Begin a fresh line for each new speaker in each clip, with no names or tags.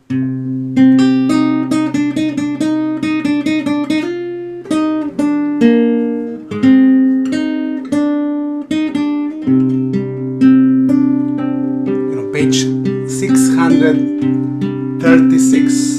Page 636.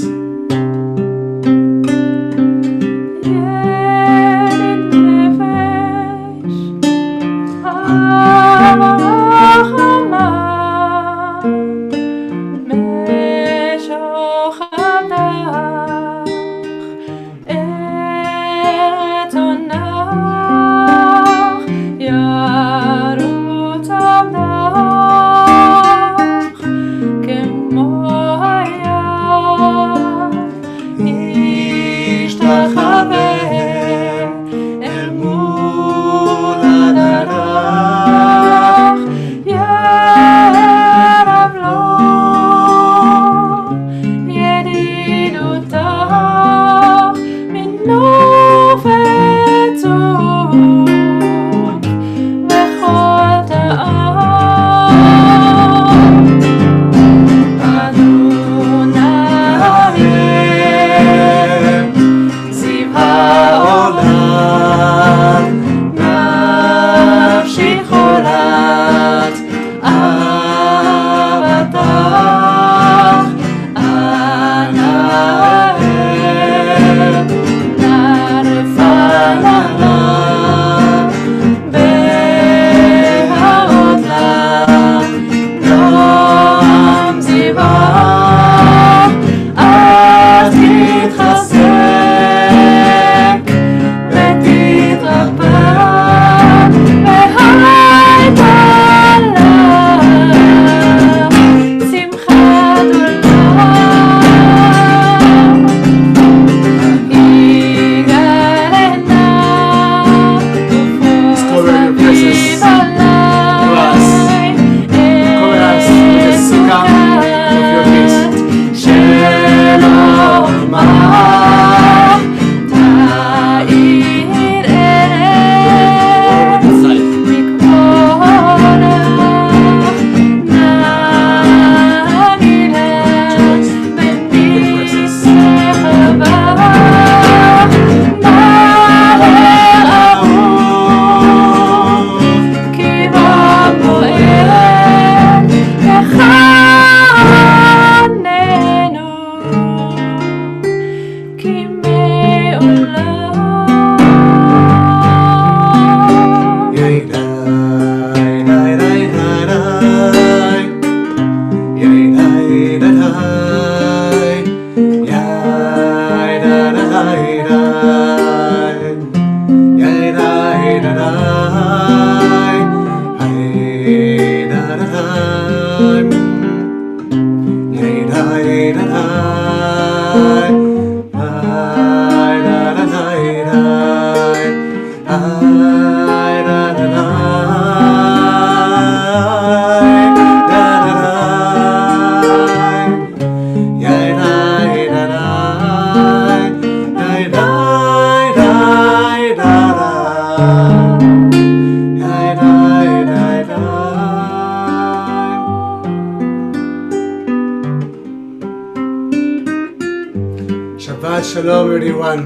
Shabbat Shalom, everyone.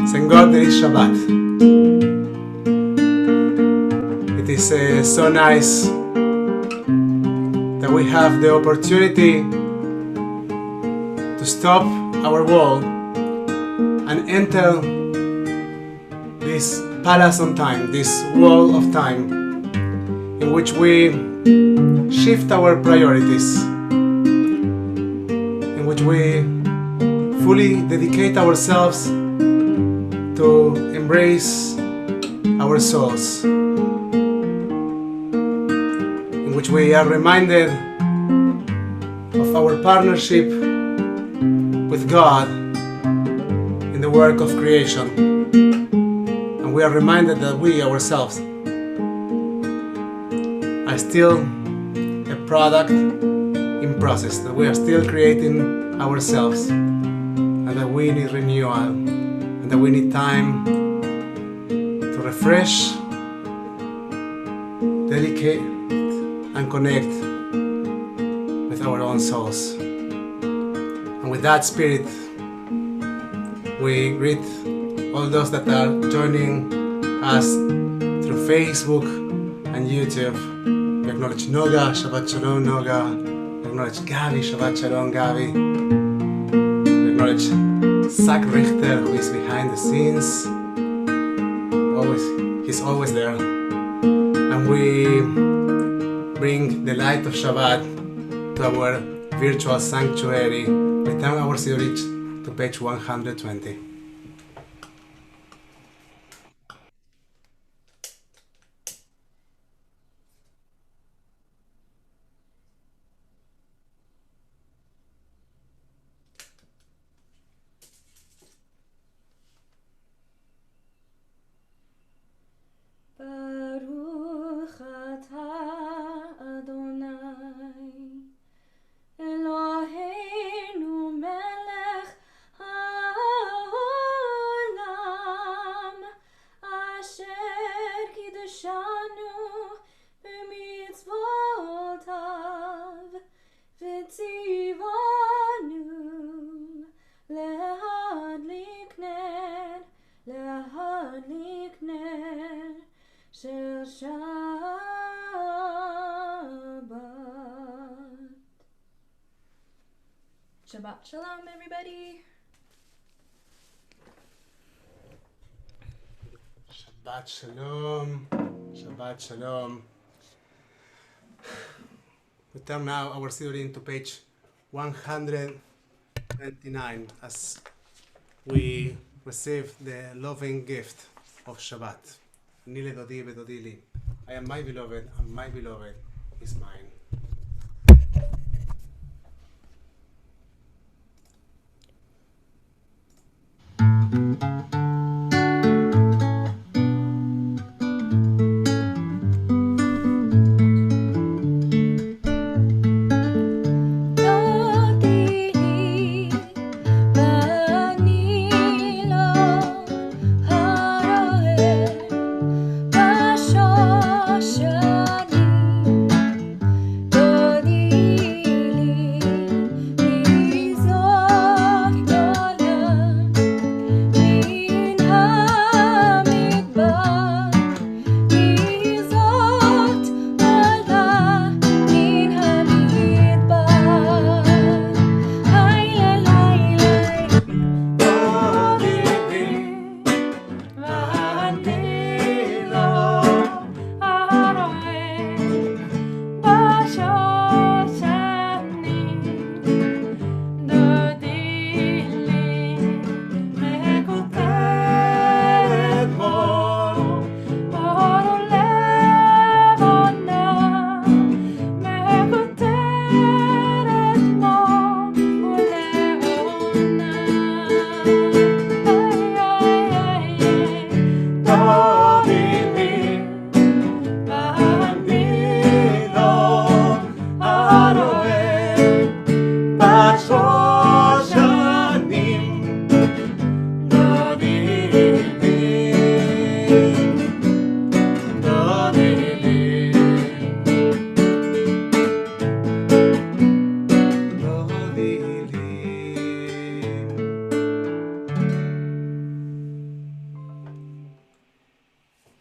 Thank God there is Shabbat. It is so nice that we have the opportunity to stop our world and enter this palace on time, this wall of time, in which we shift our priorities, in which we fully dedicate ourselves to embrace our souls, in which we are reminded of our partnership with God in the work of creation, and we are reminded that we ourselves are still a product in process, that we are still creating ourselves, and that we need renewal, and that we need time to refresh, dedicate, and connect with our own souls. And with that spirit, we greet all those that are joining us through Facebook and YouTube. We acknowledge Noga, Shabbat Shalom Noga. We acknowledge Gavi, Shabbat Shalom Gavi. We acknowledge Zach Richter, who is behind the scenes. He's always there. And we bring the light of Shabbat to our virtual sanctuary. We turn our Sidurich to page 120.
Baruch atah Adonai Eloheinu melech haolam asher kiddushanu b'mitzvotav v'tzivanu lehadlik ner Shel Shabbat. Shabbat Shalom, everybody.
Shabbat Shalom. Shabbat Shalom. We turn now our Siddurim to page 129 as we receive the loving gift of Shabbat. Nile dodi vedodi li. I am my beloved, and my beloved is mine.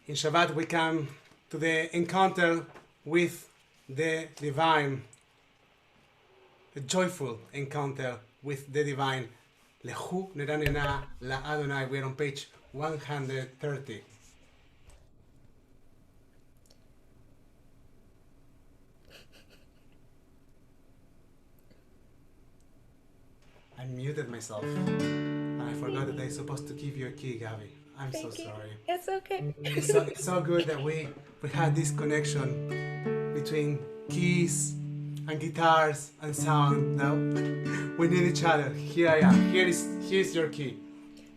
In Shabbat we come to the encounter with the divine, a joyful encounter with the divine. Lechu neranena la Adonai. We are on page 130. I muted myself and I forgot that I'm supposed to give you a key, Gabi. I'm so sorry.
It's okay.
It's so good that we had this connection between keys and guitars and sound. Now we need each other. Here I am. Here's your key.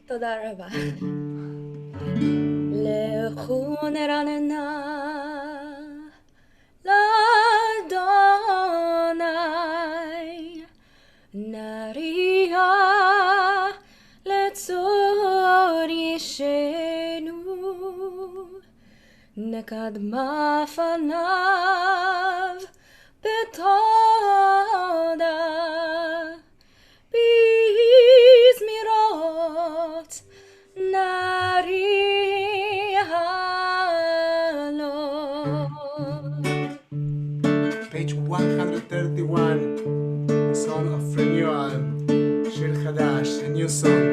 תודה רבה. לכו נרננה לאדוני נריע לצור ישנו נקדמה פניו בתודה בזמירות נריע לו.
Page 131, a song of renewal, Shir Chadash, a new song.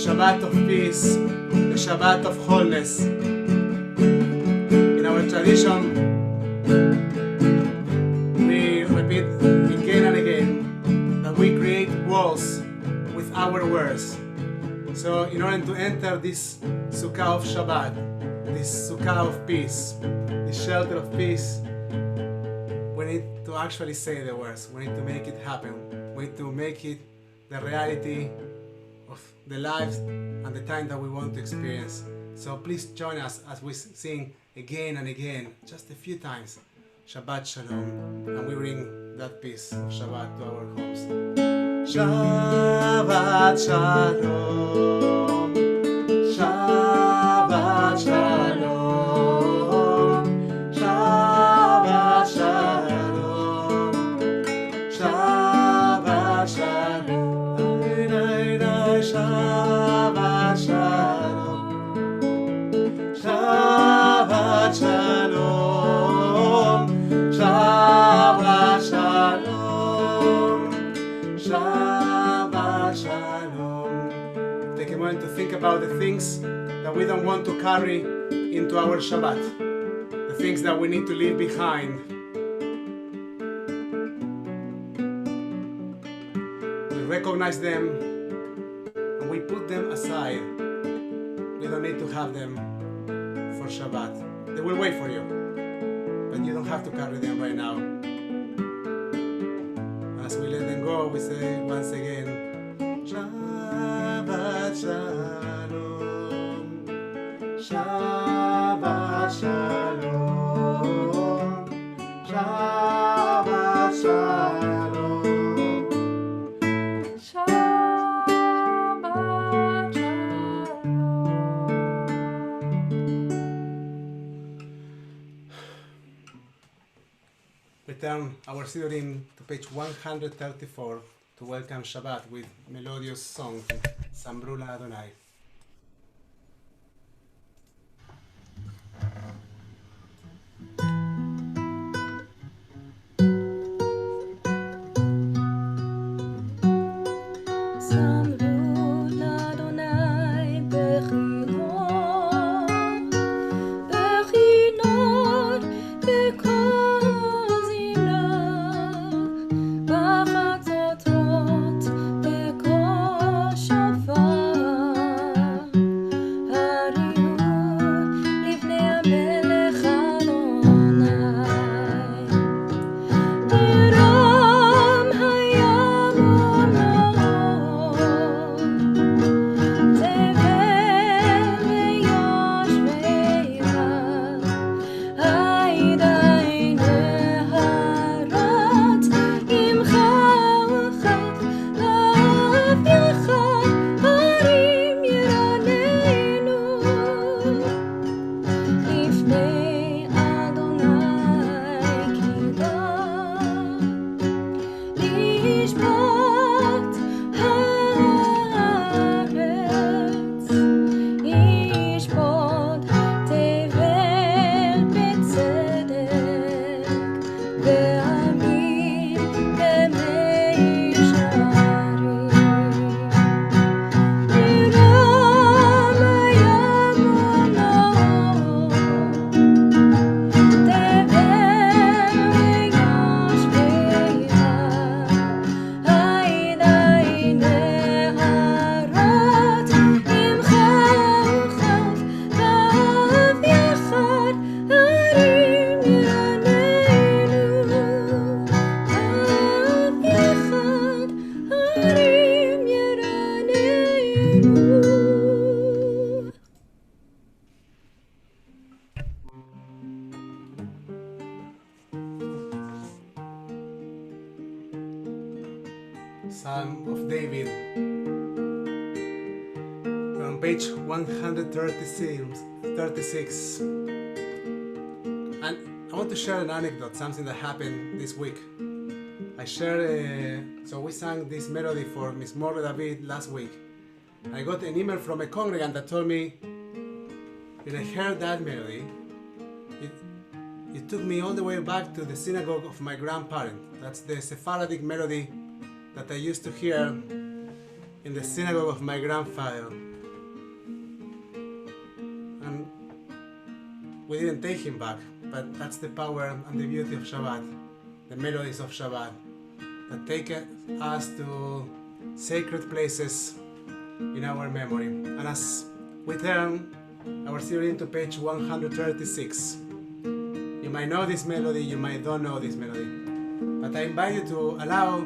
Shabbat of peace, the Shabbat of wholeness. In our tradition, we repeat again and again that we create walls with our words. So in order to enter this Sukkah of Shabbat, this Sukkah of peace, this shelter of peace, we need to actually say the words. We need to make it happen. We need to make it the reality of the lives and the time that we want to experience. So please join us as we sing again and again, just a few times, Shabbat Shalom, and we bring that peace of Shabbat to our homes. Shabbat Shalom, Shabbat Shalom, Shabbat Shalom, Shabbat Shalom. Shabbat Shalom, Shabbat Shalom, Shabbat Shalom, Shabbat Shalom. Take a moment to think about the things that we don't want to carry into our Shabbat, the things that we need to leave behind. We recognize them, we put them aside. We don't need to have them for Shabbat. They will wait for you, but you don't have to carry them right now. As we let them go, we say once again, Shabbat Shalom, Shabbat Shalom, Shabbat Shalom. Turn our Siddurim to page 134 to welcome Shabbat with melodious song, Sambrula Adonai.
בחצות בקול שופר
Psalm of David. We're on page 136. And I want to share an anecdote, something that happened this week. So we sang this melody for Miss More David last week. I got an email from a congregant that told me, when I heard that melody, it took me all the way back to the synagogue of my grandparents. That's the Sephardic melody that I used to hear in the synagogue of my grandfather. And we didn't take him back, but that's the power and the beauty of Shabbat, the melodies of Shabbat, that take us to sacred places in our memory. And as we turn our series into page 136, you might know this melody, you might don't know this melody, but I invite you to allow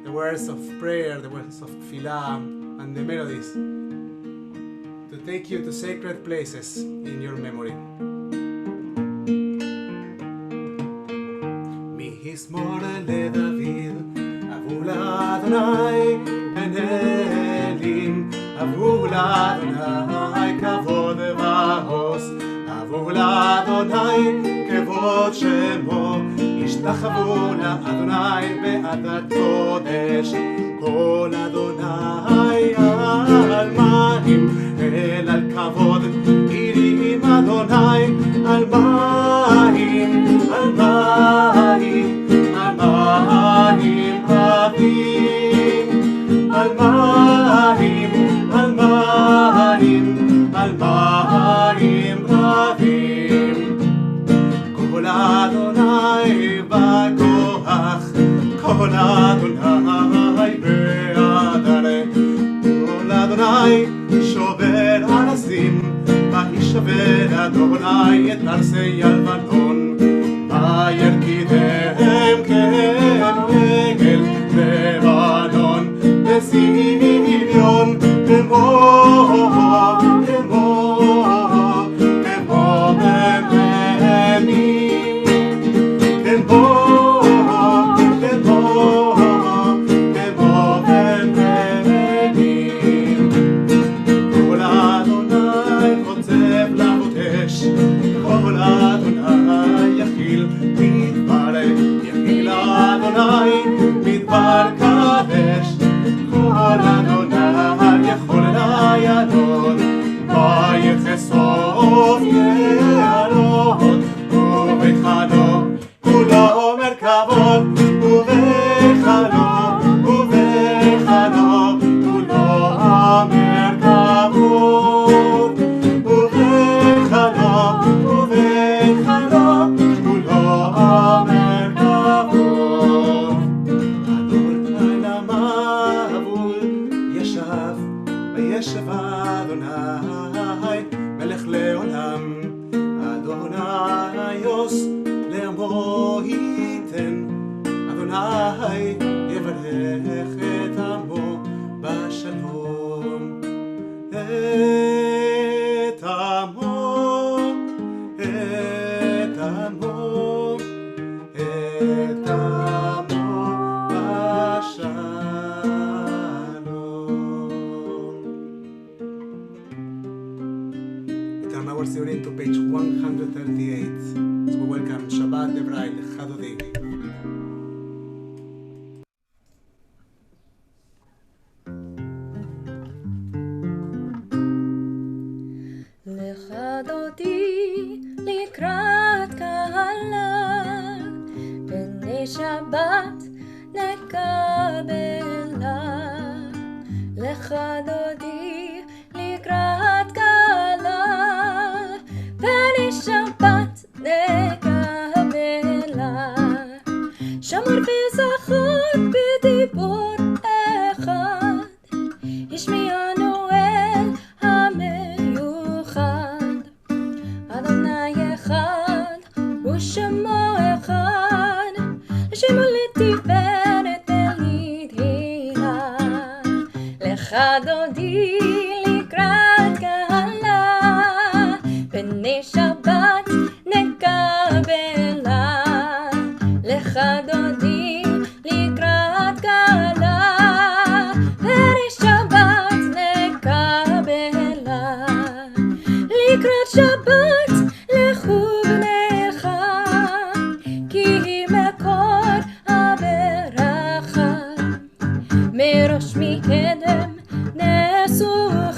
the words of prayer, the words of tefillah, and the melodies to take you to sacred places in your memory. מזמור לדוד, אבו לאדוני בן אלים, אבו לאדוני כבוד ועוז, אבו לאדוני כבוד שמו, השתחוו לאדוני בעדת קודש, כל אדוני על מים, אל על כבוד, עירים אדוני על מים, על מים, על מים רבים, על מים, על מים, על מים רבים. כל אדוני בכוח, כל אדוני בהדר, כל אדוני שובר ארזים, וישבר אדוני את ארזי הלבנון, וירקידם כדגל לבנון, בציון כמו בממים, כמו בממים. כל אדוני חוצב להבות אש, כל אדוני יכיל מדבר, יכיל אדוני מדבר קדש, כל אדוני יכול לידות, ויחשוף יערות, ובחנו כולו מרכבות, ובחנו כולו מרכבות, ובחנו כולו מרכבות. אדוני למבול ישב, וישב אדוני מלך לעולם, אדוני יוס לעמו ייתן, אדוני יברך את עמו בשלום, את עמו, את עמו, את עמו בשלום. We turn our series to page 138. So we welcome Shabbat Devrei Chadodi.
לך דודי לקראת קהלה, בני שבת נקבלה. לך דודי לקראת קהלה, בני שבת נקבלה. שמור וזכור בדיבור אחד, השמיענו אל המיוחד. אדוני אחד ושמו אחד, לשמו לתפארת ולתהילה. לך דודי לקראת קהלה, בני שבת נקבלה. לך דודי לקראת קהלה, מראש מקדם נשוך,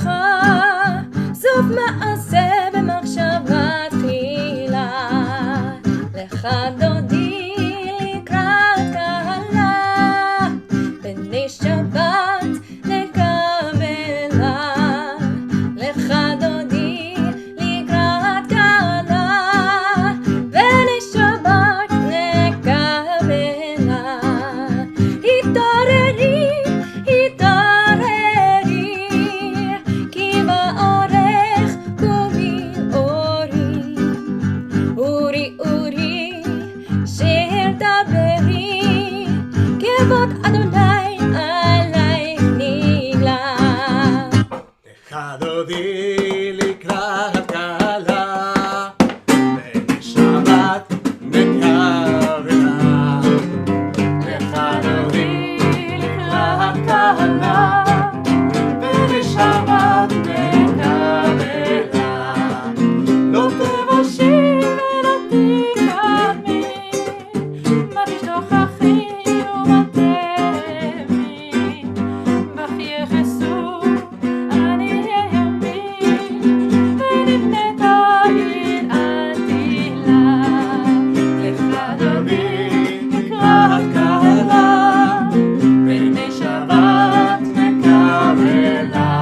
סוף מעשה במחשבה תחילה. לך דודי לקראת קהלה, בני שבת נקבלה. לך דודי לקראת קהלה, בני שבת נקבלה. התעוררי, התעוררי, כי באורך קומי אורי. אורי, אורי, שיר דברי, כבוד אדוני עלייך נגלה.
לך דודי לקראת קהלה, בני שבת נקבלה. לך דודי לקראת קהלה, בני שבת נקבלה. לא תבושי ולא תקדמי, מה תשתוכחי ומה תהמי, בך יחסו אני אהמי, ונבנית העיר עתילה. לך דודי לקראת קהלה, בני שבת נקבלה.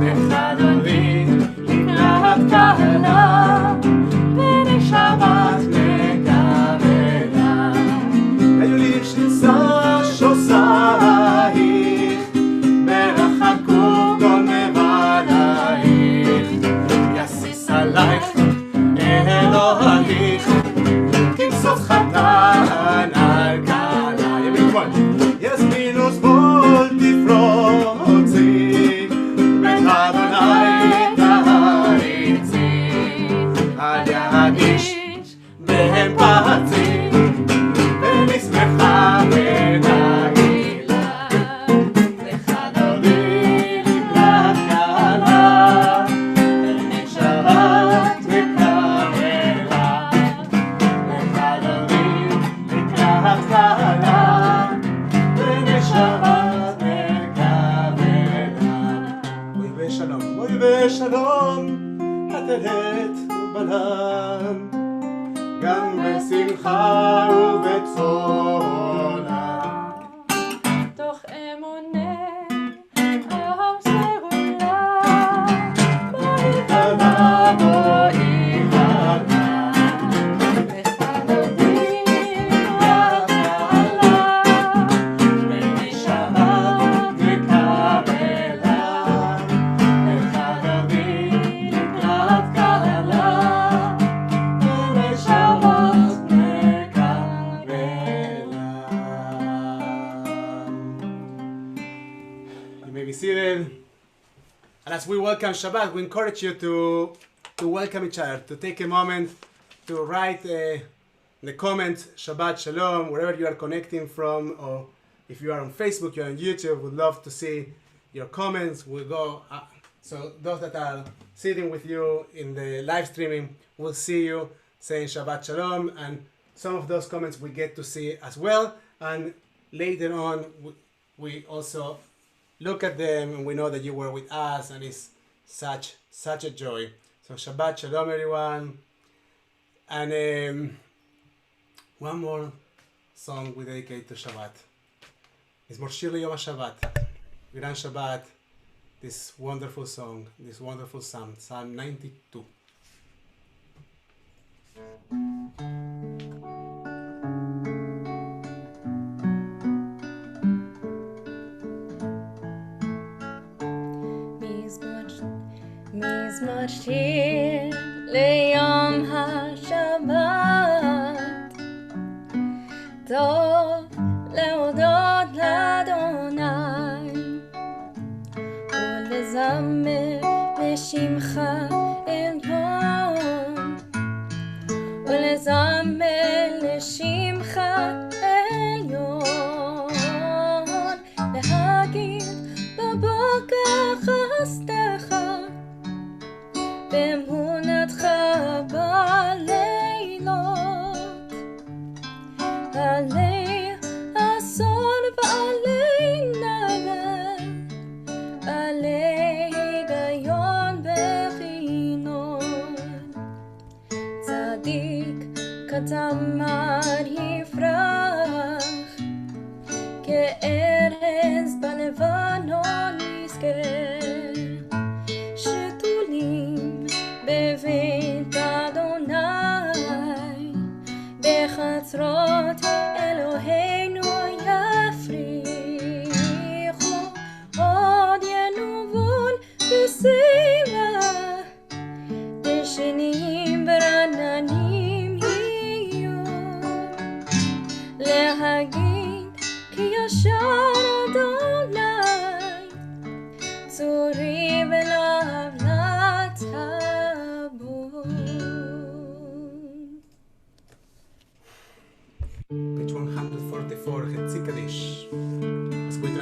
לך דודי לקראת קהלה, בני שבת נקבלה. היו לי שנסה שוסייך, ברחקו כל מבלייך. יסיס עלייך אלוהיך, כמסוס חתן על כלה. ימין כל יזמינוס בול תפרוצי, בית אדוני תריצי. אל יגיש בהם פרצי, ונשמחה ונגילה. לך דודי לקראת קהלה, בני שבת נקבלה. לך דודי לקראת קהלה, בני שבת נקבלה. אוי ושלום, אוי ושלום, התלת בלם, גם בשמחה ובצולה.
תוך אמוני אהב סגולה, בואי
חלה בואי חלה.
לך דודי לקראת קהלה,
בני שבת נקבלה. לך דודי לקראת קהלה, בני שבת נקבלה. You may be seated. And as we welcome Shabbat, we encourage you to welcome each other, to take a moment to write in the comments Shabbat Shalom, wherever you are connecting from, or if you are on Facebook, you're on YouTube, we'd love to see your comments. We'll go, so those that are sitting with you in the live streaming will see you saying Shabbat Shalom, and some of those comments we get to see as well, and later on we also look at them and we know that you were with us, and it's such a joy. So Shabbat Shalom everyone. And one more song we dedicate to Shabbat. It's Morshir Yom HaShabbat. Gran Shabbat, this wonderful song, this wonderful psalm, Psalm 92.
מזמור שיר ליום השבת, טוב להודות לאדוני ולזמר לשמך עליון, ולזמר לשמך עליון, להגיד בבוקר חסדך באמונתך בלילות, עלי אסון ועלי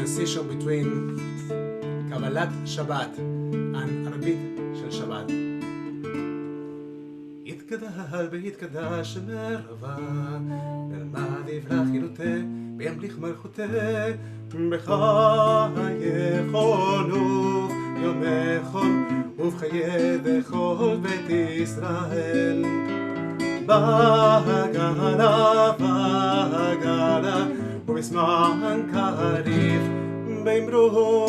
transition between Kabbalat Shabbat and Arbit Shel Shabbat. יתקדש ויתקדש מרבה, נלמד יבלח ילותה, וימליך מלכותה, בחייכונו יומכון, ובחיי דכל בית ישראל. בהגלה, בהגלה, ובזמן קריב, באמרו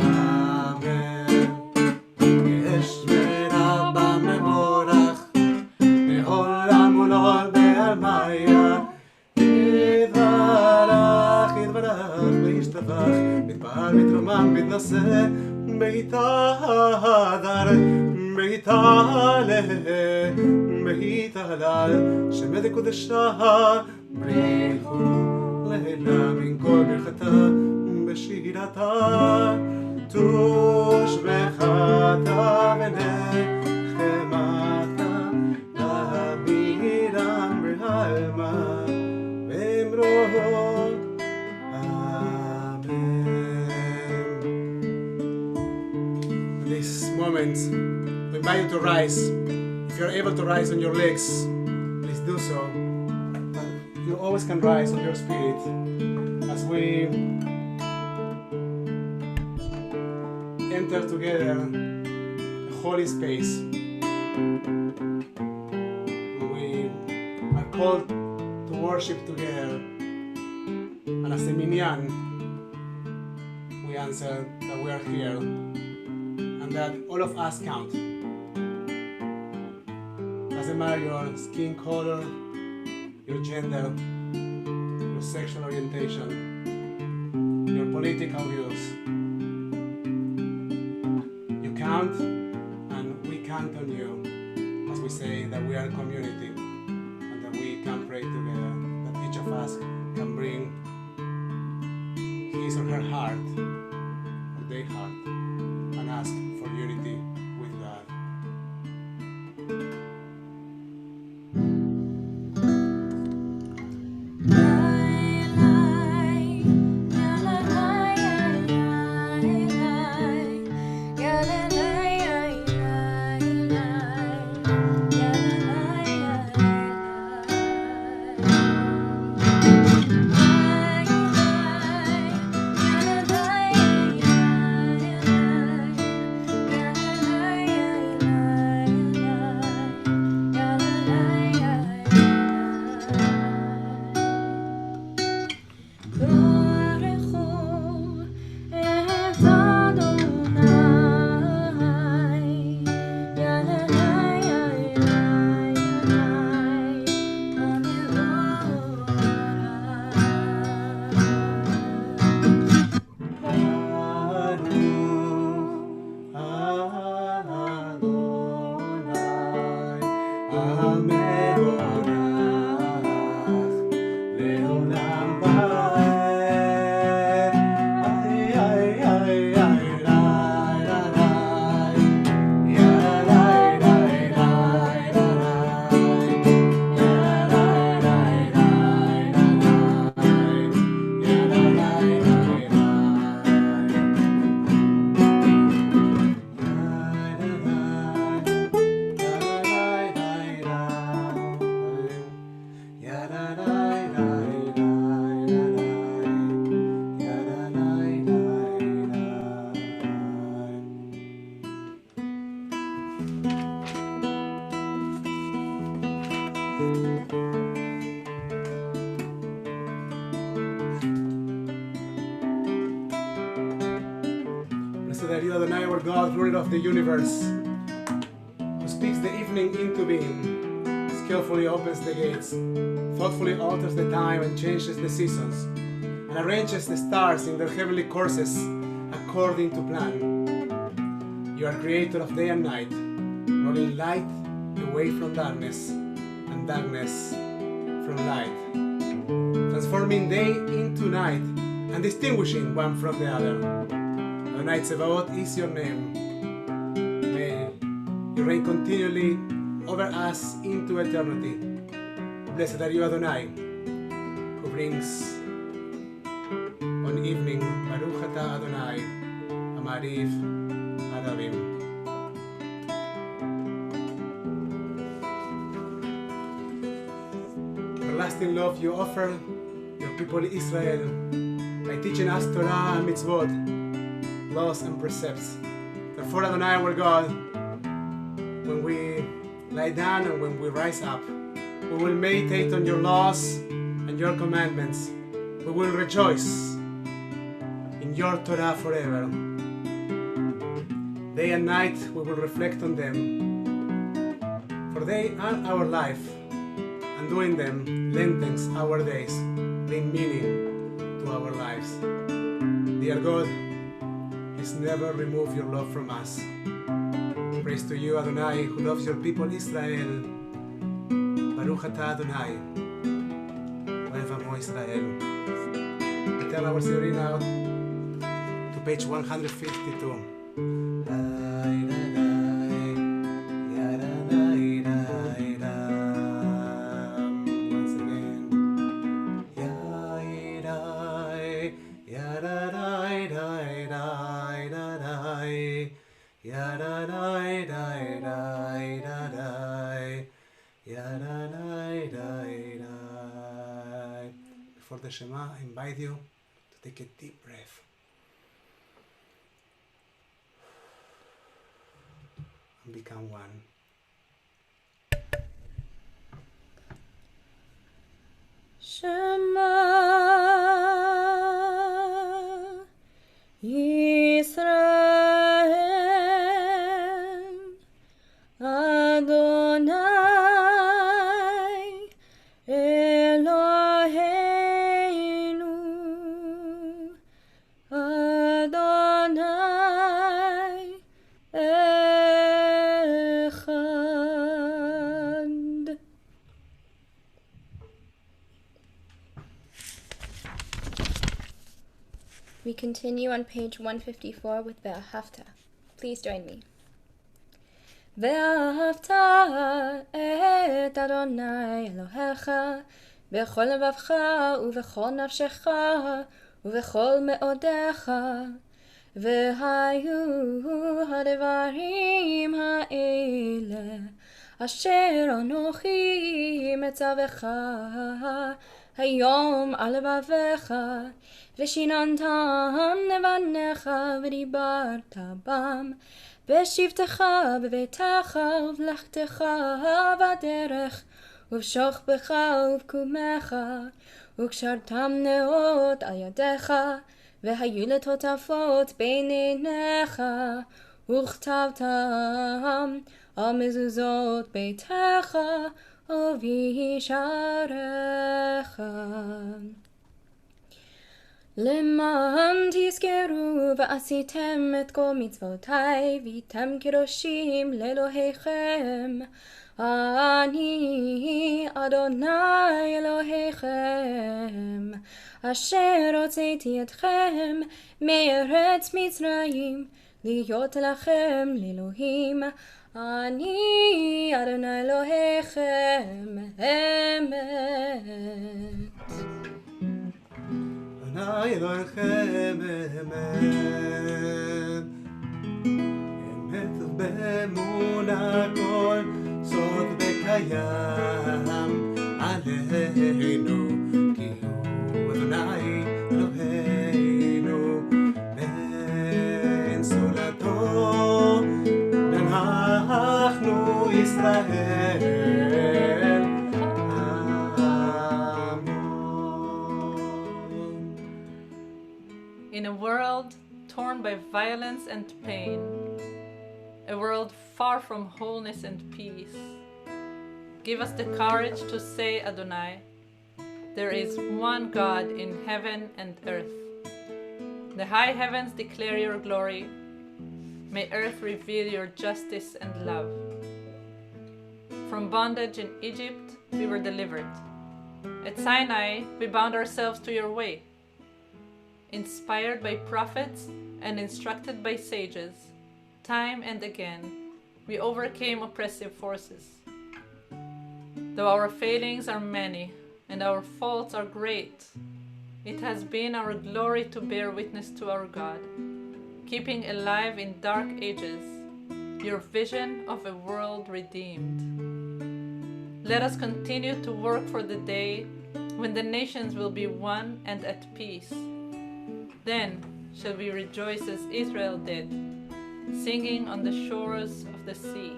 אמן. יש מרבה מבורך, מעולם ולעול בעלמיה, יתברך, יתברך, וישתבח, מתפעל, מתרומם, מתנשא, בהתהדר, בהתהלל, בהתהלל, שמי קודשה, בריחו לילה מן כל ברכתה, בשירתה, תושבחתה ונחמתה, להבירם בעלמה, באמרו אמן. This moment, we invite you to rise. If you're able to rise on your legs, please do so. But you always can rise on your spirit as we enter together a holy space. We are called to worship together, and as a minyan, we answer that we are here and that all of us count. Doesn't matter your skin color, your gender, your sexual orientation, your political views. You count, and we count on you as we say that we are a community and that we can pray together, that each of us can bring his or her heart or their heart and ask for unity with God. Blessed are you, Adonai, our God, ruler of the universe, who speaks the evening into being, skillfully opens the gates, thoughtfully alters the time and changes the seasons, and arranges the stars in their heavenly courses according to plan. You are creator of day and night, rolling light away from darkness and darkness from light, transforming day into night and distinguishing one from the other. Adonai Tzevaot is your name. May you reign continually over us into eternity. Blessed are you, Adonai, who brings on evening Baruch Baruch Ata Adonai, Amariv Adavim. Everlasting love you offer your people Israel by teaching us Torah and mitzvot, laws and precepts. Therefore, Adonai our God, when we lie down and when we rise up, we will meditate on your laws and your commandments. We will rejoice in your Torah forever. Day and night we will reflect on them, for they are our life, and doing them lengthens our days, bring meaning to our lives. Dear God, please never remove your love from us. Praise to you, Adonai, who loves your people Israel. Baruch Ata Adonai, Ohev Amo Israel. We turn our series now to page 152. Once again. Before the Shema, I invite you to take a deep breath and become one.
Shema Yisrael Adonai Eloheinu Adonai Echad. We continue on page 154 with Ve'ahavta. Please join me. Ve'ahavta et Adonai Elohecha b'chol levavcha u'v'chol nafshecha u'v'chol me'odecha v'hayu ha'devarim ha'ele asher anochi metzavecha hayom al levavecha v'shinantam levanecha v'dibarta bam בשבתך בביתך ובלכתך בדרך ובשוכבך ובקומך וקשרתם נאות על ידיך והיו לטוטפות בין עיניך וכתבתם על מזוזות ביתך ובישעריך. למען תזכרו ועשיתם את כל מצוותיי והייתם קדושים לאלוהיכם. אני אדוני אלוהיכם אשר הוצאתי אתכם מארץ מצרים להיות לכם לאלוהים. אני אדוני אלוהיכם אמת.
Adonai Elohechem emet, emet באמונה כל סוד וקיים עלינו, כי הוא אדוני אלוהינו, בן סולתו, אנחנו ישראל.
In a world torn by violence and pain, a world far from wholeness and peace, give us the courage to say, Adonai, there is one God in heaven and earth. The high heavens declare your glory. May earth reveal your justice and love. From bondage in Egypt, we were delivered. At Sinai, we bound ourselves to your way. Inspired by prophets and instructed by sages, time and again, we overcame oppressive forces. Though our failings are many and our faults are great, It has been our glory to bear witness to our God, keeping alive in dark ages your vision of a world redeemed. Let us continue to work for the day when the nations will be one and at peace. Then shall we rejoice as Israel did, singing on the shores of the sea.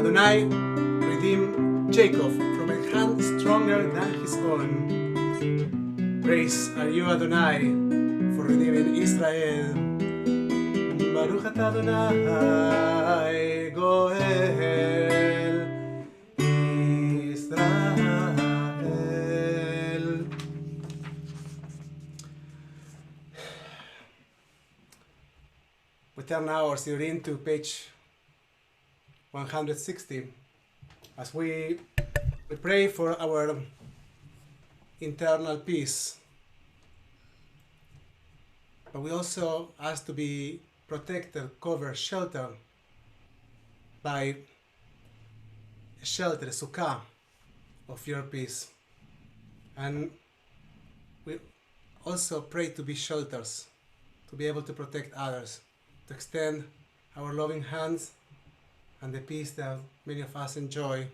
Adonai redeemed Jacob from a hand stronger than his own. Praise are you, Adonai, for redeeming Israel. Baruch atah Adonai, Goel Israel. We turn now our Sidurim to page 160, as we pray for our internal peace, but we also ask to be protected, covered, sheltered by a shelter, a sukkah of your peace. And we also pray to be shelters, to be able to protect others, to extend our loving hands and the peace that many of us enjoy,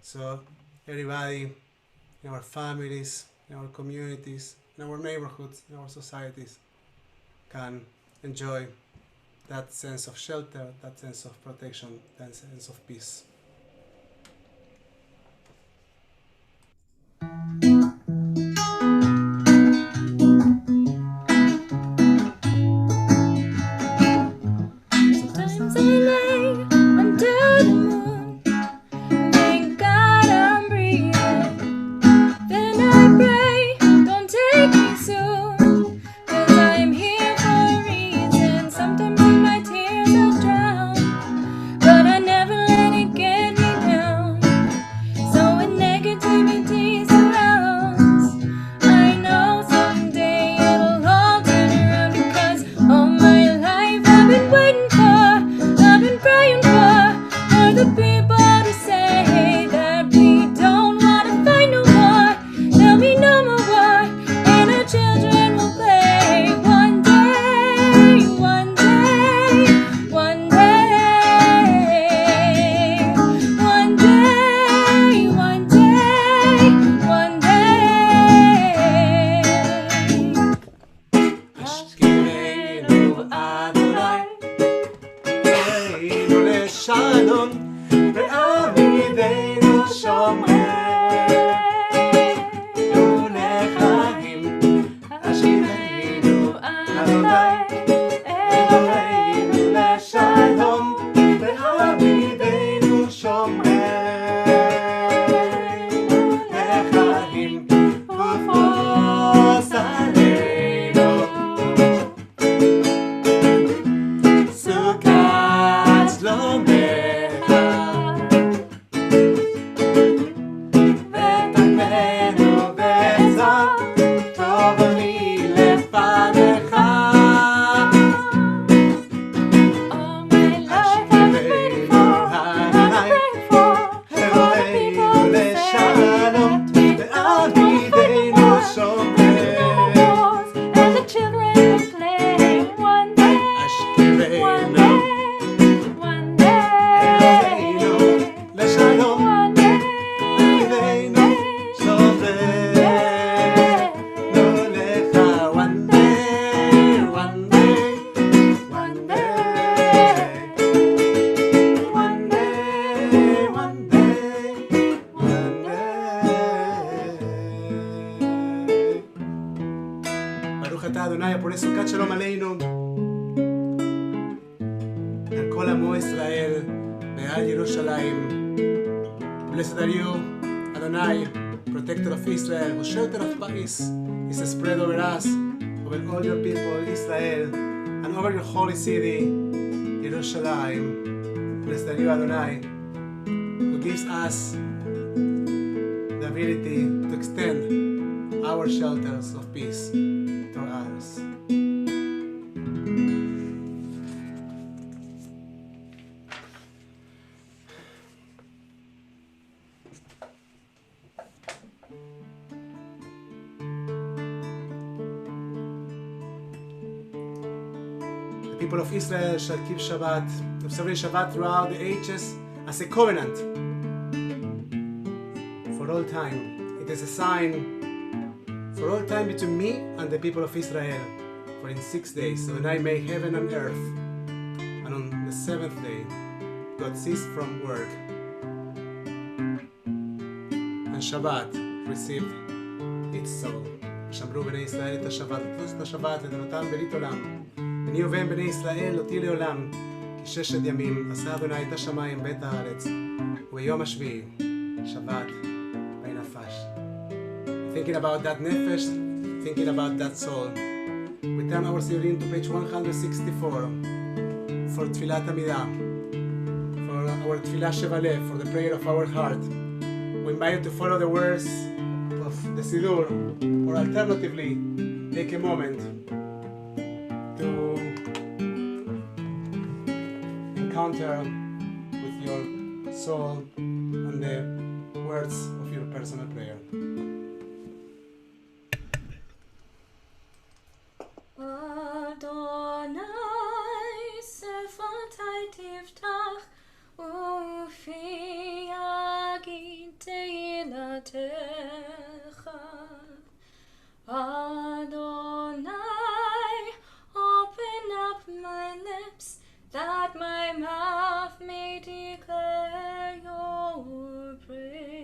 so everybody in our families, in our communities, in our neighborhoods, in our societies can enjoy that sense of shelter, that sense of protection, that sense of peace.
Sometimes I lay under the moon, thank God I'm breathing. Then I pray, don't take me soon, 'cause I'm here for a reason. Sometimes in my tears I'll drown, but I never let it get me down. So when negativity surrounds, I know someday it'll all turn around, because all my life I've been waiting for, I've been praying for the people to say that we don't want to fight no more. There'll be no more war, and our children will play. One day, one day, one day, one day, one day, one day.
Ashkirenu Adonai, Einu leshalom, ve'amidenu shomreinu lechayim. Ashkirenu Adonai, Einu leshalom, ve'amidenu shomreinu lechayim. Ufos aleinu Sukkot Shlomecha, v'takmenu b'tzar אדוני הפורס סוכת שלום עלינו על כל עמו ישראל ועל ירושלים. Blessed are you, Adonai, protector of Israel, whose shelter of peace is spread over us, over all your people, Israel, and over your holy city, Jerusalem. Blessed are you, Adonai, who gives us the ability to extend our shelters of peace to others. The people of Israel shall keep Shabbat, observing Shabbat throughout the ages as a covenant for all time. It is a sign for all time between me and the people of Israel. For in 6 days Adonai made heaven and earth, and on the 7th day God ceased from work, and Shabbat received its soul. שמרו בני ישראל את השבת, ותפוס את השבת ונתנותם ברית עולם. בני ובן בני ישראל אותי לעולם, כי 6 ימים עשה אדוני את השמיים בית הארץ, וביום השביעי שבת וינפש. Thinking about that nefesh, thinking about that soul, we turn our Siurim to page 164 for Tfilat Amidah, for our Tfilah Shevalev, for the prayer of our heart. We invite you to follow the words of the Sidur, or alternatively, take a moment to encounter with your soul and the words of your personal prayer.
Adonai sefatai tiftach ufi yagid teilatecha. Adonai, open up my lips that my mouth may declare your praise.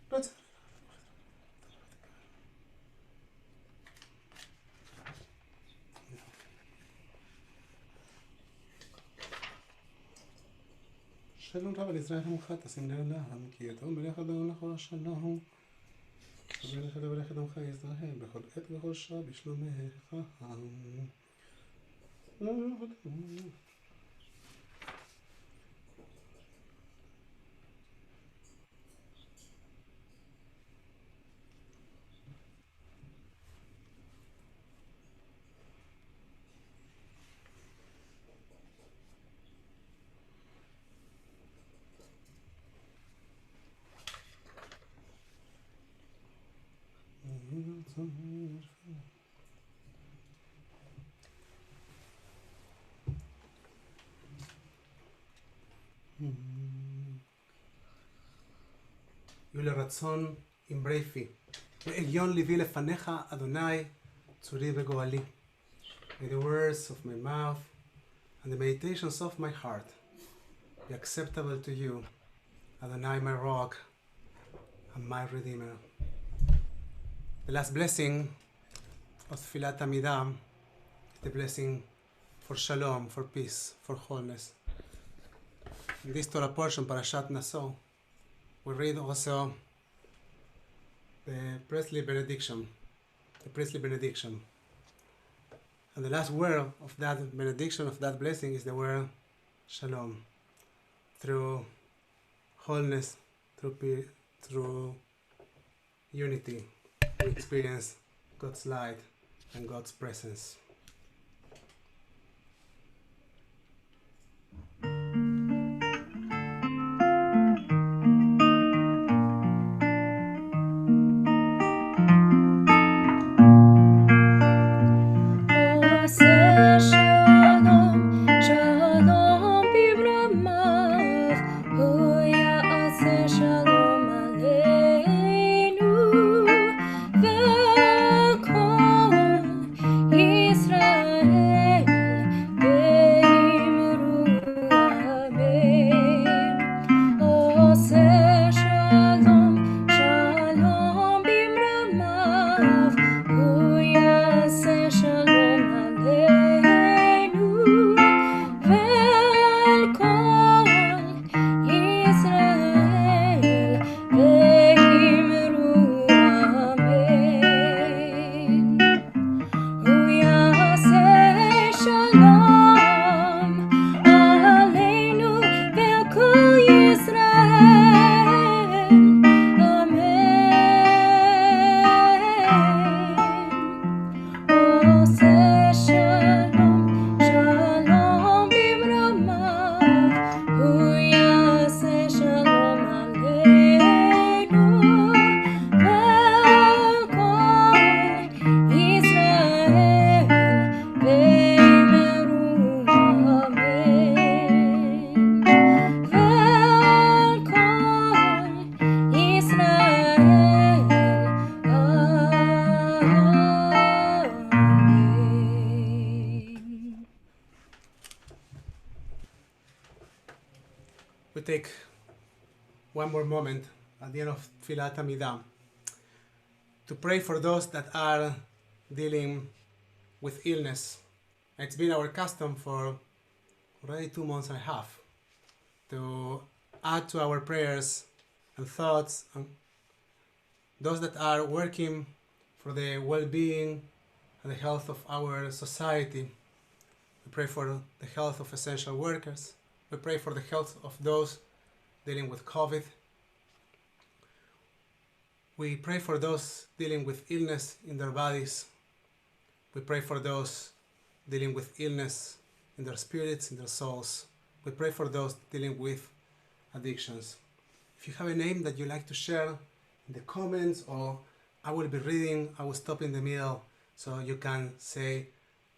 But שלום רב על ישראל עמך, תשים לב לעם, כי יתום בלך אדון לך שלום. ובלך לברך את עמך ישראל, בכל עת ובכל שעה בשלומך. יהיו לרצון אמרי פי, ועליון ליבי לפניך, אדוני, צורי וגואלי. May the words of my mouth and the meditations of my heart be acceptable to you, Adonai, my rock and my redeemer. The last blessing of Tfilat Amidah is the blessing for shalom, for peace, for wholeness. In this Torah portion, Parashat Naso, we read also the priestly benediction. And the last word of that benediction, of that blessing, is the word shalom. Through wholeness, through unity, we experience God's light and God's presence. take one more moment at the end of Tfilat Amidah to pray for those that are dealing with illness. It's been our custom for already 2 months and a half to add to our prayers and thoughts and those that are working for the well-being and the health of our society. We pray for the health of essential workers. We pray for the health of those dealing with COVID. We pray for those dealing with illness in their bodies. We pray for those dealing with illness in their spirits, in their souls. We pray for those dealing with addictions. If you have a name that you'd like to share in the comments, or I will be reading, I will stop in the middle so you can say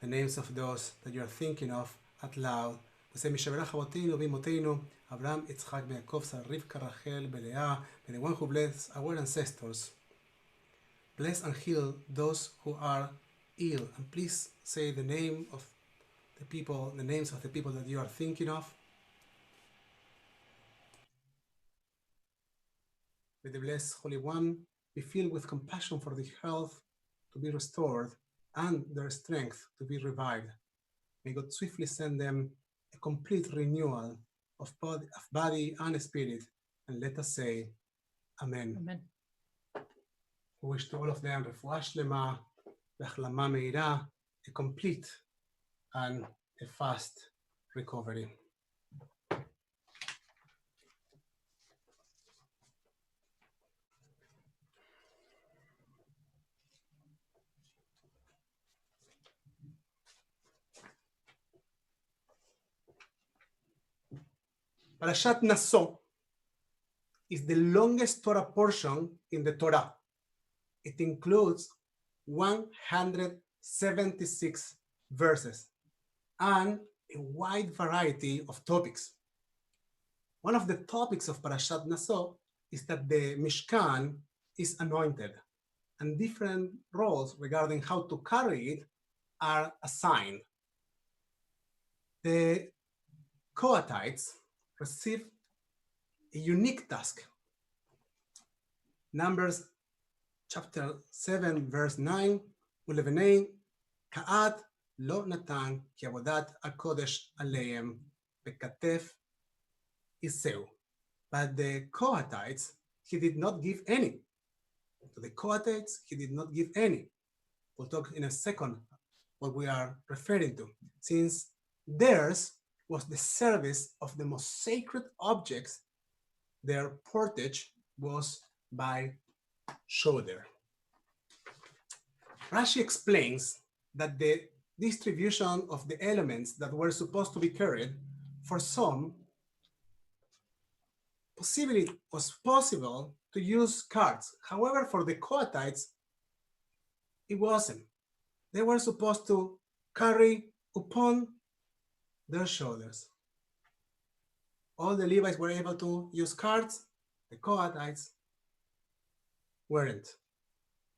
the names of those that you are thinking of out loud. We say, Mishaberach Avotenu Bimotenu, Abraham, Yitzchak, Yaakov, Sarah, Rivka, Rachel, Leah, and the one who bless our ancestors. Bless and heal those who are ill. And please say the name of the people, the names of the people that you are thinking of. May the blessed Holy One be filled with compassion for their health to be restored and their strength to be revived. May God swiftly send them a complete renewal of body and spirit. And let us say, Amen.
Amen.
We wish to all of them רפואה שלמה והחלמה מהירה, a complete and a fast recovery. Parashat Naso is the longest Torah portion in the Torah. It includes 176 verses and a wide variety of topics. One of the topics of Parashat Naso is that the Mishkan is anointed, and different roles regarding how to carry it are assigned. The Kohathites receive a unique task. Numbers chapter 7 verse 9, ולבני קהת לא נתן כי עבודת הקודש עליהם בכתף יישאו. But the Kohathites, he did not give any. To the Kohathites, he did not give any. We'll talk in a second what we are referring to, since theirs was the service of the most sacred objects. Their portage was by shoulder. Rashi explains that the distribution of the elements that were supposed to be carried, for some, was possible to use carts. However, for the Kohathites, it wasn't. They were supposed to carry upon their shoulders. All the Levites were able to use carts, the Kohathites weren't.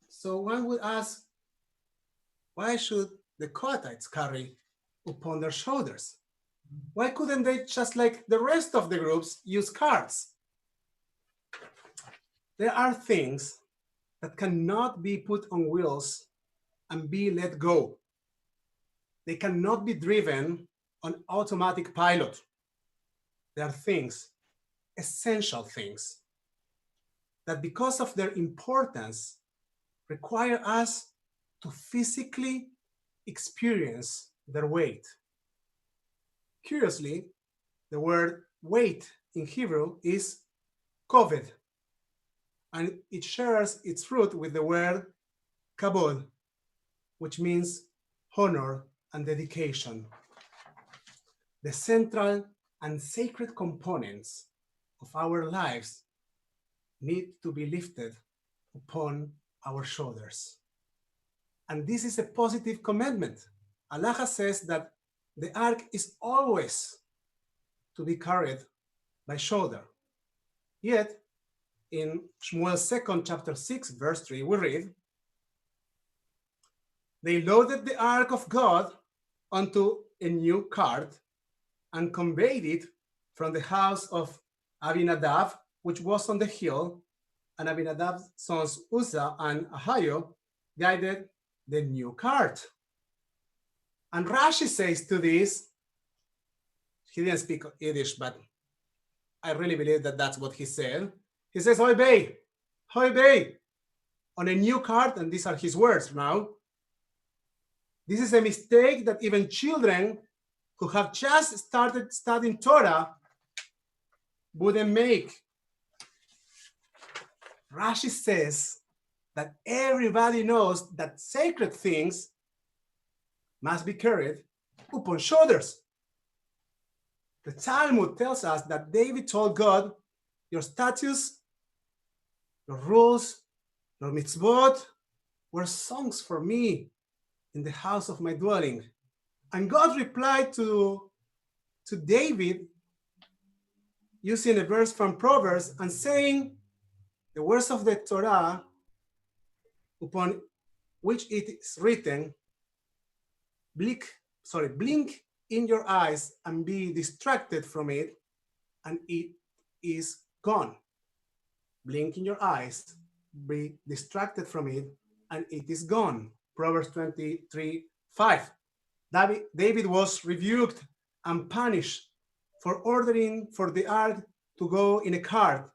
So one would ask, why should the Kohathites carry upon their shoulders? Why couldn't they, just like the rest of the groups, use carts? There are things that cannot be put on wheels and be let go. They cannot be driven on automatic pilot. There are things, essential things, that because of their importance require us to physically experience their weight. Curiously, the word weight in Hebrew is koved, and it shares its root with the word kabod, which means honor and dedication. The central and sacred components of our lives need to be lifted upon our shoulders. And this is a positive commandment. Allah says that the ark is always to be carried by shoulder. Yet, in Shmuel 2 chapter 6, verse 3, we read, they loaded the ark of God onto a new cart and conveyed it from the house of Abinadab, which was on the hill, and Abinadab's sons Uzzah and Ahio guided the new cart. And Rashi says to this, he didn't speak Yiddish, but I really believe that that's what he said. He says, hoi bei, on a new cart, and these are his words now. This is a mistake that even children who have just started studying Torah wouldn't make. Rashi says that everybody knows that sacred things must be carried upon shoulders. The Talmud tells us that David told God, your statutes, your rules, your mitzvot were songs for me in the house of my dwelling. And God replied to David using a verse from Proverbs and saying, the words of the Torah upon which it is written, blink in your eyes and be distracted from it, and it is gone. Blink in your eyes, be distracted from it, and it is gone. Proverbs 23:5. David was rebuked and punished for ordering for the ark to go in a cart,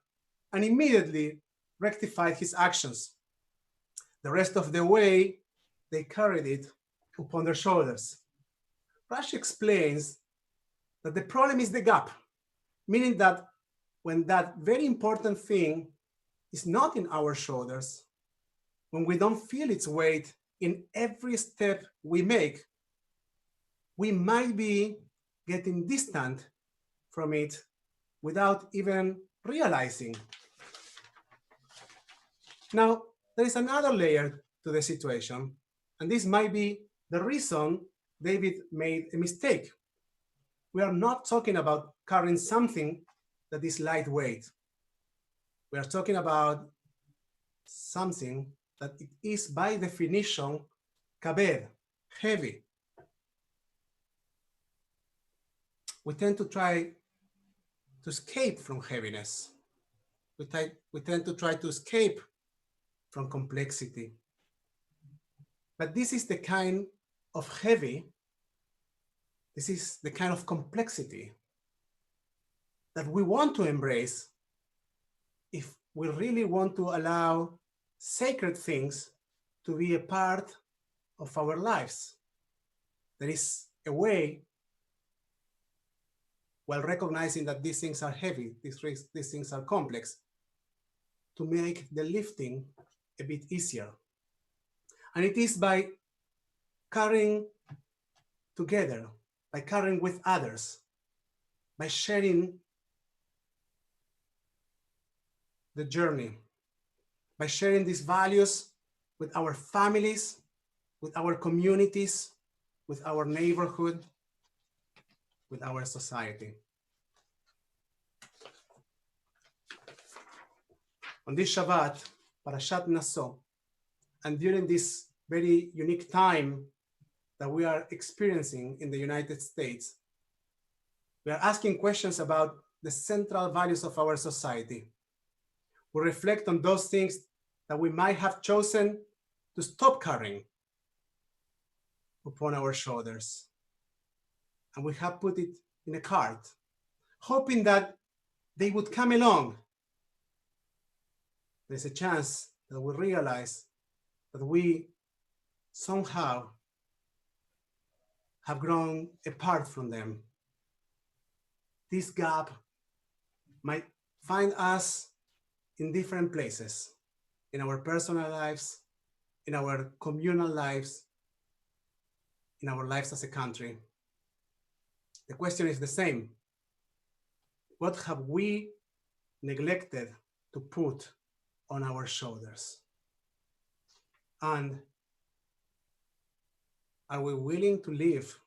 and immediately rectified his actions. The rest of the way, they carried it upon their shoulders. Rashi explains that the problem is the gap, meaning that when that very important thing is not in our shoulders, when we don't feel its weight in every step we make, we might be getting distant from it without even realizing. Now, there is another layer to the situation, and this might be the reason David made a mistake. We are not talking about carrying something that is lightweight. We are talking about something that it is by definition kabed, heavy. We tend to try to escape from heaviness. We tend to try to escape from complexity. But this is the kind of heavy, this is the kind of complexity that we want to embrace if we really want to allow sacred things to be a part of our lives. There is a way, while recognizing that these things are heavy, these things are complex, to make the lifting a bit easier. And it is by carrying together, by carrying with others, by sharing the journey, by sharing these values with our families, with our communities, with our neighborhood, with our society. On this Shabbat, Parashat Naso, and during this very unique time that we are experiencing in the United States, we are asking questions about the central values of our society. We reflect on those things that we might have chosen to stop carrying upon our shoulders. And we have put it in a cart, hoping that they would come along. There's a chance that we realize that we somehow have grown apart from them. This gap might find us in different places, in our personal lives, in our communal lives, in our lives as a country. The question is the same. What have we neglected to put on our shoulders? And are we willing to live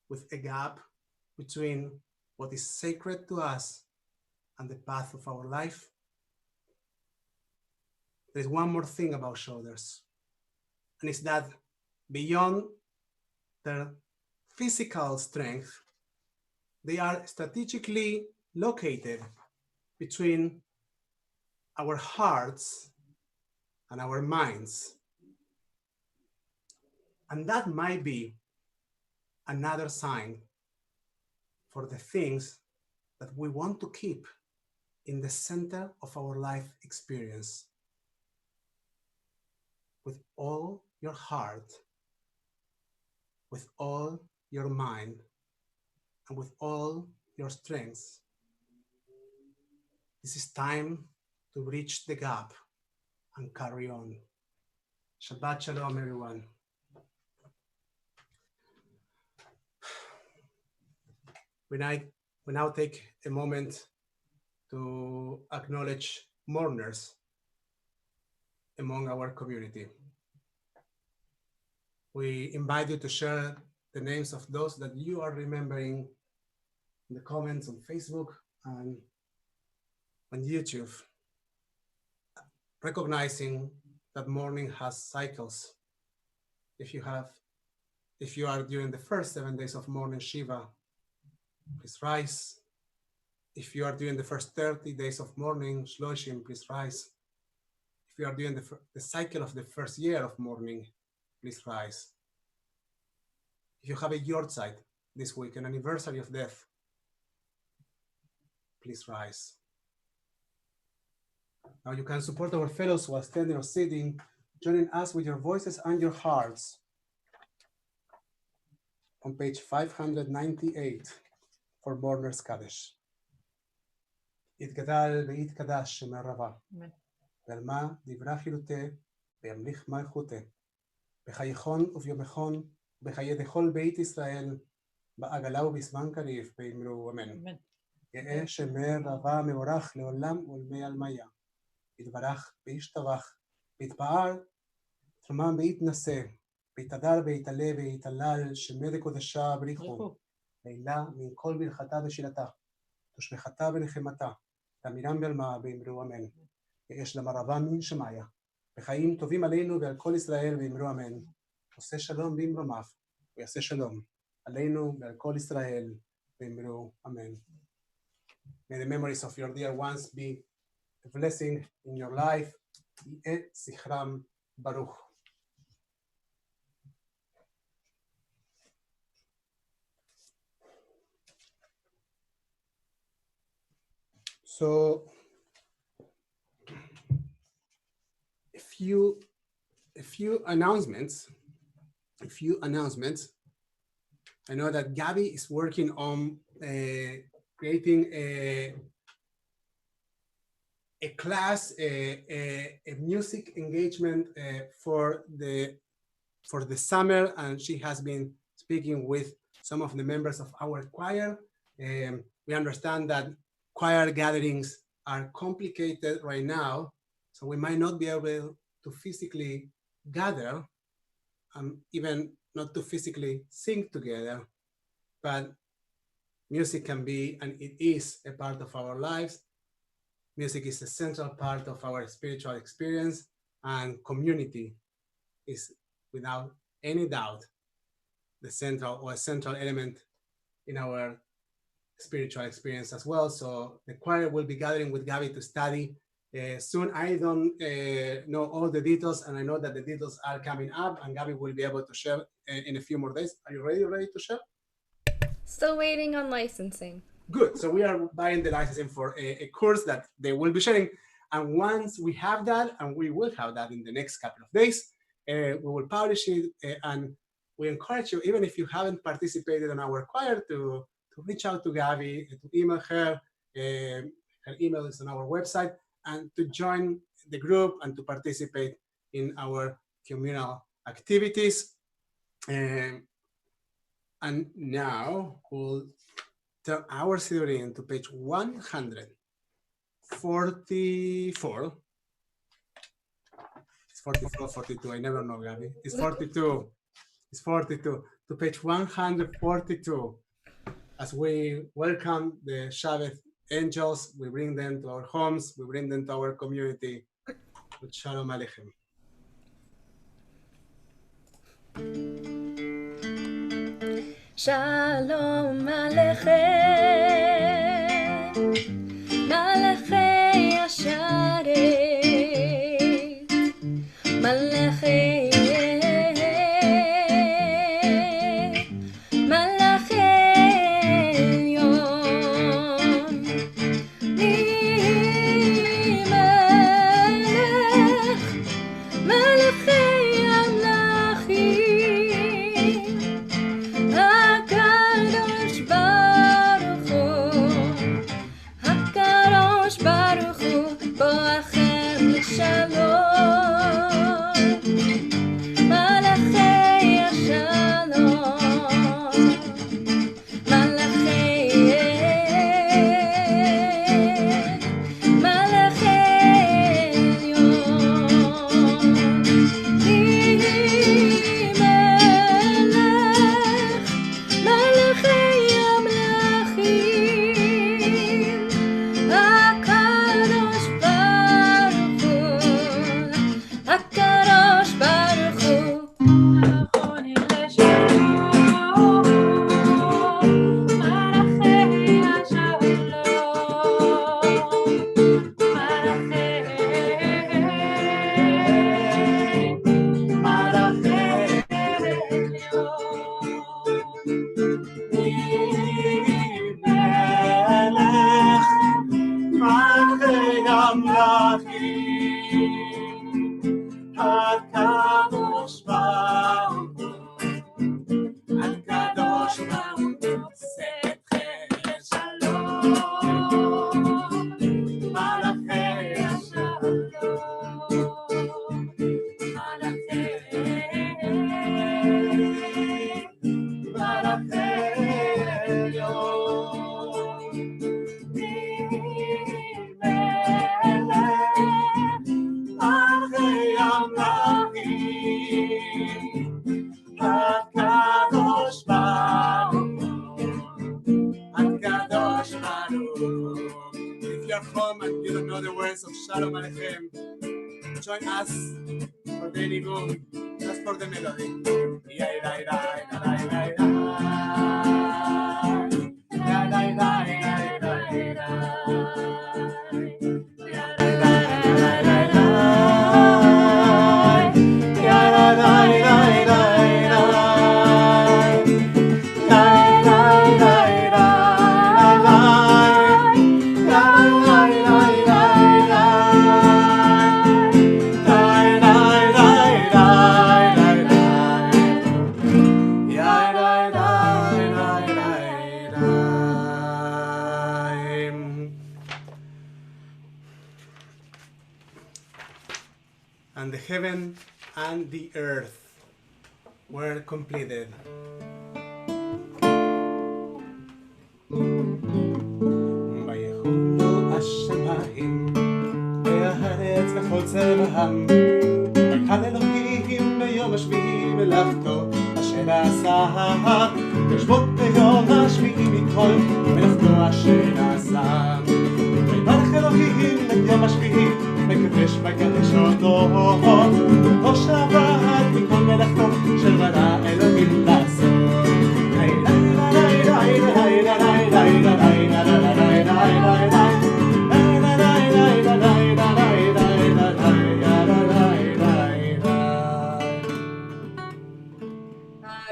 with a gap between what is sacred to us and the path of our life? There's one more thing about shoulders, and it's that beyond their physical strength, they are strategically located between our hearts and our minds. And that might be another sign for the things that we want to keep in the center of our life experience. With all your heart, with all your mind, and with all your strengths. This is time to bridge the gap and carry on. Shabbat Shalom, everyone. We now take a moment to acknowledge mourners among our community. We invite you to share the names of those that you are remembering in the comments on Facebook and on YouTube, recognizing that mourning has cycles. If you are during the first 7 days of mourning Shiva, please rise. If you are during the first 30 days of mourning Shloshim, please rise. If you are during the cycle of the first year of mourning, please rise. If you have a yortzeit this week, an anniversary of death, please rise. Now you can support our fellows while standing or sitting, joining us with your voices and your hearts on page 598 for Mourners Kaddish. יתגדל ויתקדש שם הרבה, ועלמה דברה חילותה, וימליך מלכותה, בחייכון וביומכון, בחיי דכל בית ישראל, בעגלה ובזמן קריב, ואמרו אמן. יהא שמר רבה מבורך לעולם ולמי עלמיה, יתברך וישתבח, ויתפאר, תרומם ויתנשא, ויתהדר ויתעלה ויתהלל, שמי דקודשה בריחו, לילה מן כל ברכתה ושילתה, תושבחתה ונחמתה, תמירם בעלמה ואמרו אמן. יש למרבה מן שמיה, וחיים טובים עלינו ועל כל ישראל ואמרו אמן. עושה שלום במרומיו, ויעשה שלום עלינו ועל כל ישראל ואמרו אמן. May the memories of your dear ones be a blessing in your life. יהא זכרם ברוך. So a few announcements. I know that Gabby is working on creating a class, a music engagement for the summer, and she has been speaking with some of the members of our choir. We understand that choir gatherings are complicated right now, so we might not be able to physically gather, even not to physically sing together, but music can be, and it is, a part of our lives. Music is a central part of our spiritual experience, and community is, without any doubt, the central element in our spiritual experience as well. So the choir will be gathering with Gabby to study soon. I don't know all the details, and I know that the details are coming up, and Gabby will be able to share in a few more days. Are you ready to share?
Still waiting on licensing.
Good. So we are buying the licensing for a course that they will be sharing. And once we have that, and we will have that in the next couple of days, we will publish it. And we encourage you, even if you haven't participated in our choir, to reach out to Gabby, to email her. Her email is on our website, and to join the group and to participate in our communal activities. And now we'll turn our Sidurim to page 144. It's 44, 42. I never know, Gabby. It's 42. It's 42. To page 142. As we welcome the Shabbat angels, we bring them to our homes, we bring them to our community. With Shalom Aleichem.
Shalom Aleichem, Aleichem.
Shalom Aleichem. Join us for the Nigun, just for the melody. And the heaven and the earth were completed. ויחולו השמיים והארץ וכל צבאם ויקל אלוהים ביום השביעי מלאכתו אשר עשה וישבות ביום השביעי מכל מלאכתו אשר עשה ויברך אלוהים את יום השביעי מקדש ויקדש אותו אותו שבת מכל מלאכתו של ברא אלוהים לעשות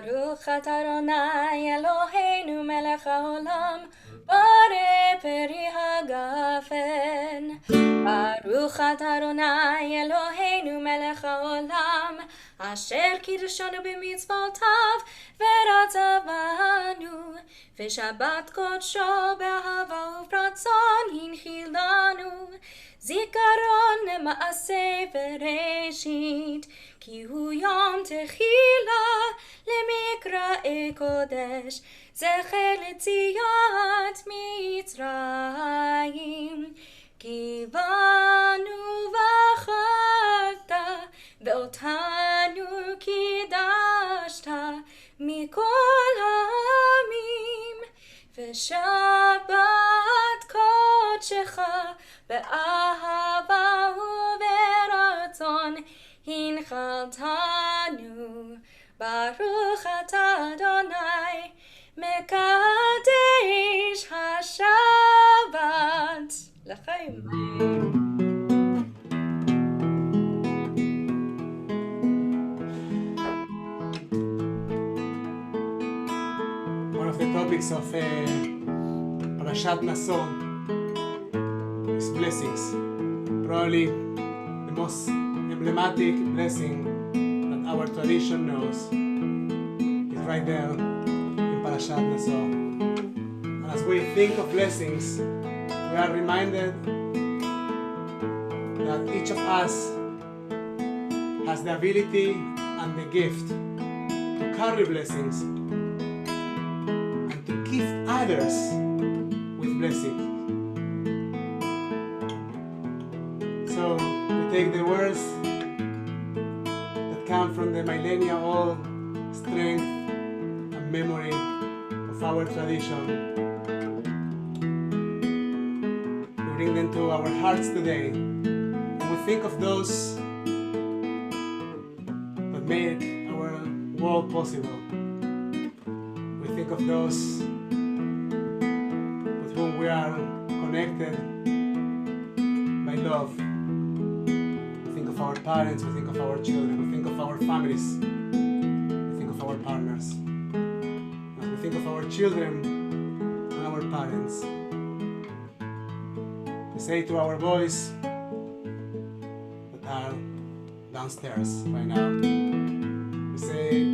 ברוך אתה אדוני אלוהינו מלך העולם בורא פרי הגפן ברוך אתה אדוני אלוהינו מלך העולם אשר קידשנו במצוותיו ורצה בנו ושבת קודשו באהבה וברצון הנחיל לנו זיכרון למעשה בראשית כי הוא יום תחילה למקראי קודש זכר ליציאת מצרים כי בנו בחרת ואותנו קידשת מכל העמים ושבת קודשך באהבה וברצון הנחלתנו ברוך אתה אדוני מקדש השבת לחיים
topics of Parashat Naso is blessings. Probably the most emblematic blessing that our tradition knows is right there in Parashat Naso. And as we think of blessings, we are reminded that each of us has the ability and the gift to carry blessings and to gift others with blessings. So we take the words that come from the millennia-old strength and memory of our tradition. We bring them to our hearts today, and we think of those that make our world possible. We think of those with whom we are connected by love. We think of our parents, we think of our children, we think of our families, we think of our partners. As we think of our children and our parents, we say to our boys that are downstairs right now, we say,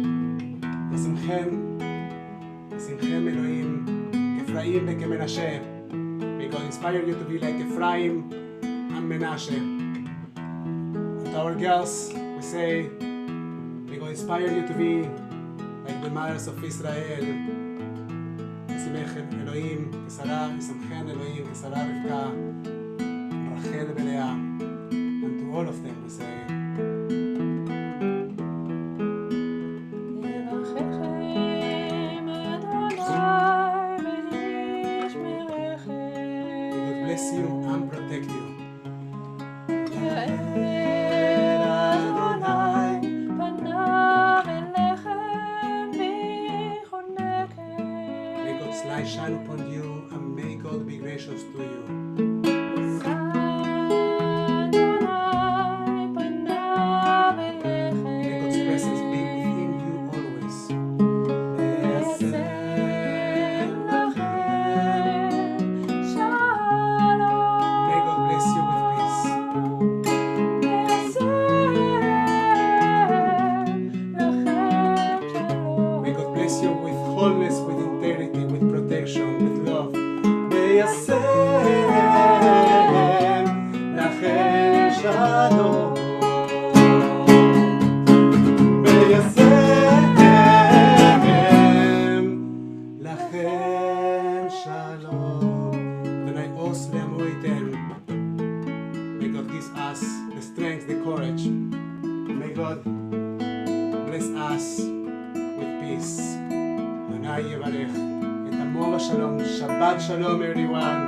Yasimchem Elohim, Ephraim וכמנשה. May God inspire you to be like Ephraim and Menashe. And to our girls, we say, may God inspire you to be like the mothers of Israel. ישמח אלוהים כשרה, ישמחן אלוהים כשרה רבקה, רחל ולאה. And to all of them we say, bless you and protect you. May God's light shine upon you and may God be gracious to you. May God's presence be within you always. May God bless you with peace. May God bless you with wholeness, with integrity, with protection, with love. וישם לכם שלום. וישם לכם שלום. אדוני עוז לעמו ייתן. May God give us the strength, the courage. May God bless us with peace. אדוני יברך את עמו בשלום. Shabbat Shalom everyone.